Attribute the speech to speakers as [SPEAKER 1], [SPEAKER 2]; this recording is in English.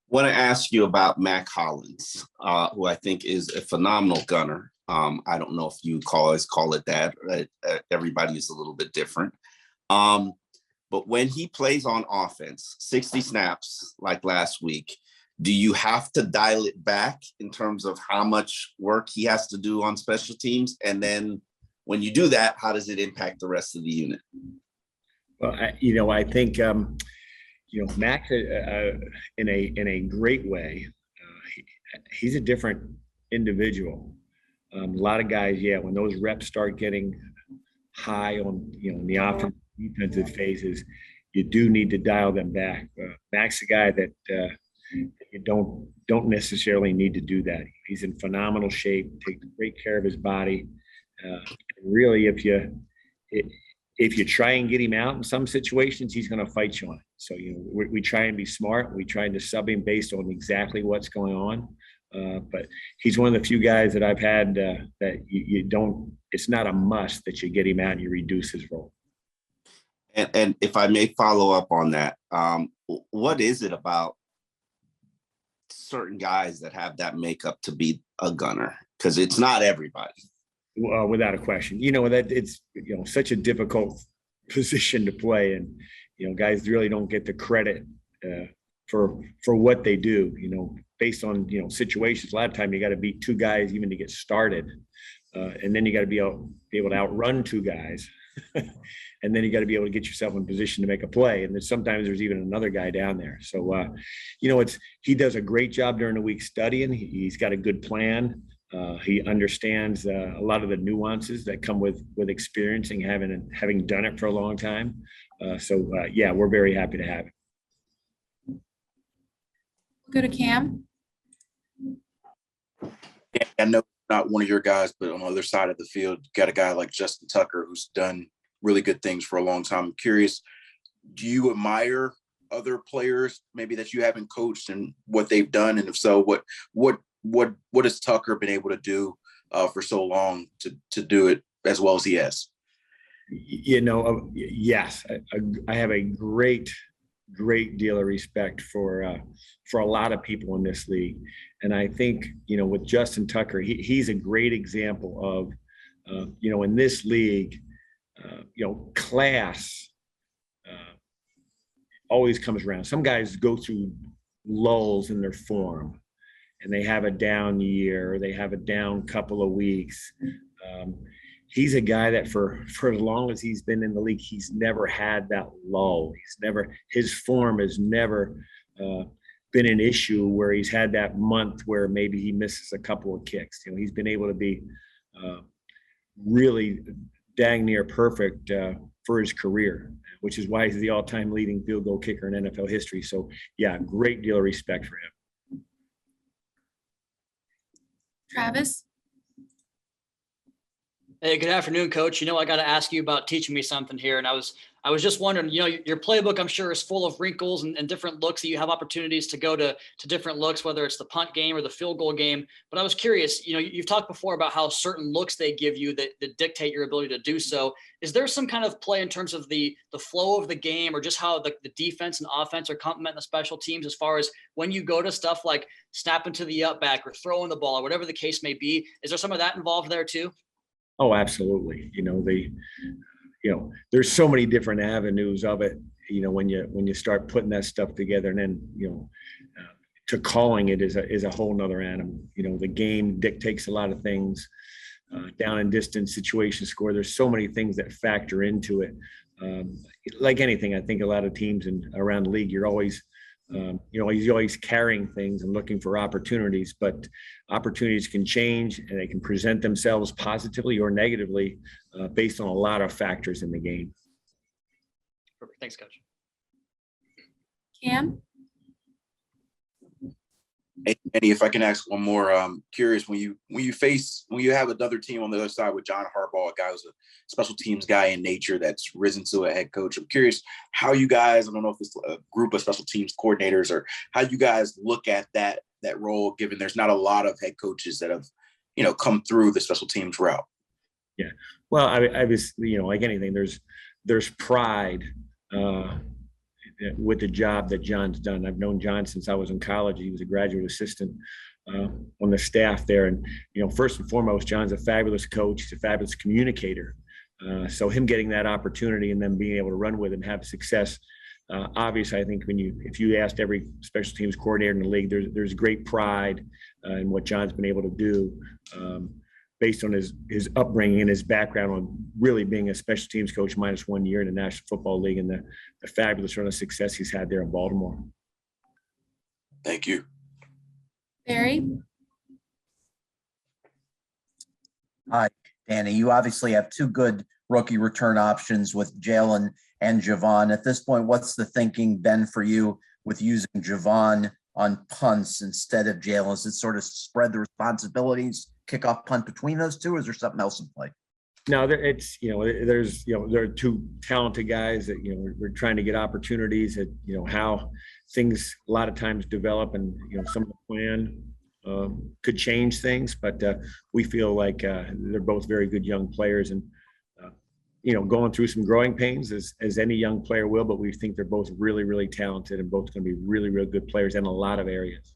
[SPEAKER 1] Want to ask you about Mac Hollins, who I think is a phenomenal gunner. I don't know if you call it that. Everybody is a little bit different. But when he plays on offense, 60 snaps like last week, do you have to dial it back in terms of how much work he has to do on special teams? And then when you do that, how does it impact the rest of the unit?
[SPEAKER 2] Well, I think Mac in a great way. He's a different individual. A lot of guys, when those reps start getting high on in the offensive defensive phases, you do need to dial them back. Mac's a guy that you don't necessarily need to do that. He's in phenomenal shape, takes great care of his body. Really, if you try and get him out in some situations, he's going to fight you on it. So, we try and be smart. We try to sub him based on exactly what's going on. But he's one of the few guys that I've had that you don't, it's not a must that you get him out and you reduce his role.
[SPEAKER 1] And if I may follow up on that, what is it about certain guys that have that makeup to be a gunner? Because it's not everybody.
[SPEAKER 2] Without a question, that it's such a difficult position to play, and guys really don't get the credit for what they do. Based on situations. A lot of time you got to beat two guys even to get started, and then you got to be able to outrun two guys, and then you got to be able to get yourself in position to make a play. And then sometimes there's even another guy down there. So he does a great job during the week studying. He's got a good plan. He understands a lot of the nuances that come with experiencing, having done it for a long time. We're very happy to have him.
[SPEAKER 3] We'll go to Cam.
[SPEAKER 4] Yeah, I know not one of your guys, but on the other side of the field, you got a guy like Justin Tucker who's done really good things for a long time. I'm curious, do you admire other players maybe that you haven't coached and what they've done? And if so, what has Tucker been able to do for so long to do it as well as he has?
[SPEAKER 2] Yes, I have a great deal of respect for a lot of people in this league. And I think, with Justin Tucker, he's a great example of, in this league, class always comes around. Some guys go through lulls in their form and they have a down year, or they have a down couple of weeks. He's a guy that for as long as he's been in the league, he's never had that lull. His form has never been an issue where he's had that month where maybe he misses a couple of kicks. He's been able to be really dang near perfect for his career, which is why he's the all-time leading field goal kicker in NFL history. So, great deal of respect for him.
[SPEAKER 3] Travis.
[SPEAKER 5] Hey, good afternoon, Coach. I got to ask you about teaching me something here. And I was just wondering, your playbook, I'm sure, is full of wrinkles and different looks that you have opportunities to go to different looks, whether it's the punt game or the field goal game. But I was curious, you've talked before about how certain looks they give you that dictate your ability to do so. Is there some kind of play in terms of the flow of the game, or just how the defense and offense are complementing the special teams, as far as when you go to stuff like snapping to the up back or throwing the ball or whatever the case may be? Is there some of that involved there too?
[SPEAKER 2] Oh, absolutely. There's so many different avenues of it, when you start putting that stuff together, and then, to calling it is a whole nother animal. The game dictates a lot of things, down and distance, situation score. There's so many things that factor into it. Like anything, I think a lot of teams around the league, you're always carrying things and looking for opportunities, but opportunities can change and they can present themselves positively or negatively based on a lot of factors in the game.
[SPEAKER 5] Perfect. Thanks, Coach.
[SPEAKER 3] Cam?
[SPEAKER 4] Hey, Eddie, if I can ask one more, curious, when you have another team on the other side with John Harbaugh, a guy who's a special teams guy in nature that's risen to a head coach, I'm curious how you guys, I don't know if it's a group of special teams coordinators, or how you guys look at that role, given there's not a lot of head coaches that have, come through the special teams route.
[SPEAKER 2] Yeah. Well, I was, like anything, there's pride with the job that John's done. I've known John since I was in college. He was a graduate assistant on the staff there. And, first and foremost, John's a fabulous coach. He's a fabulous communicator. So him getting that opportunity and then being able to run with and have success. Obviously, I think if you asked every special teams coordinator in the league, there's great pride in what John's been able to do based on his upbringing and his background on really being a special teams coach minus 1 year in the National Football League and the fabulous run of success he's had there in Baltimore.
[SPEAKER 4] Thank you.
[SPEAKER 3] Barry?
[SPEAKER 6] Hi, Danny. You obviously have two good rookie return options with Jalen and Javon. At this point, what's the thinking been for you with using Javon on punts instead of Jalen? Is it sort of spread the responsibilities, kickoff, punt between those two, or is there something else in play?
[SPEAKER 2] No, there are two talented guys that, we're trying to get opportunities at, how things a lot of times develop and, some of the plan could change things, but we feel like they're both very good young players and, going through some growing pains as any young player will, but we think they're both really, really talented and both going to be really, really good players in a lot of areas.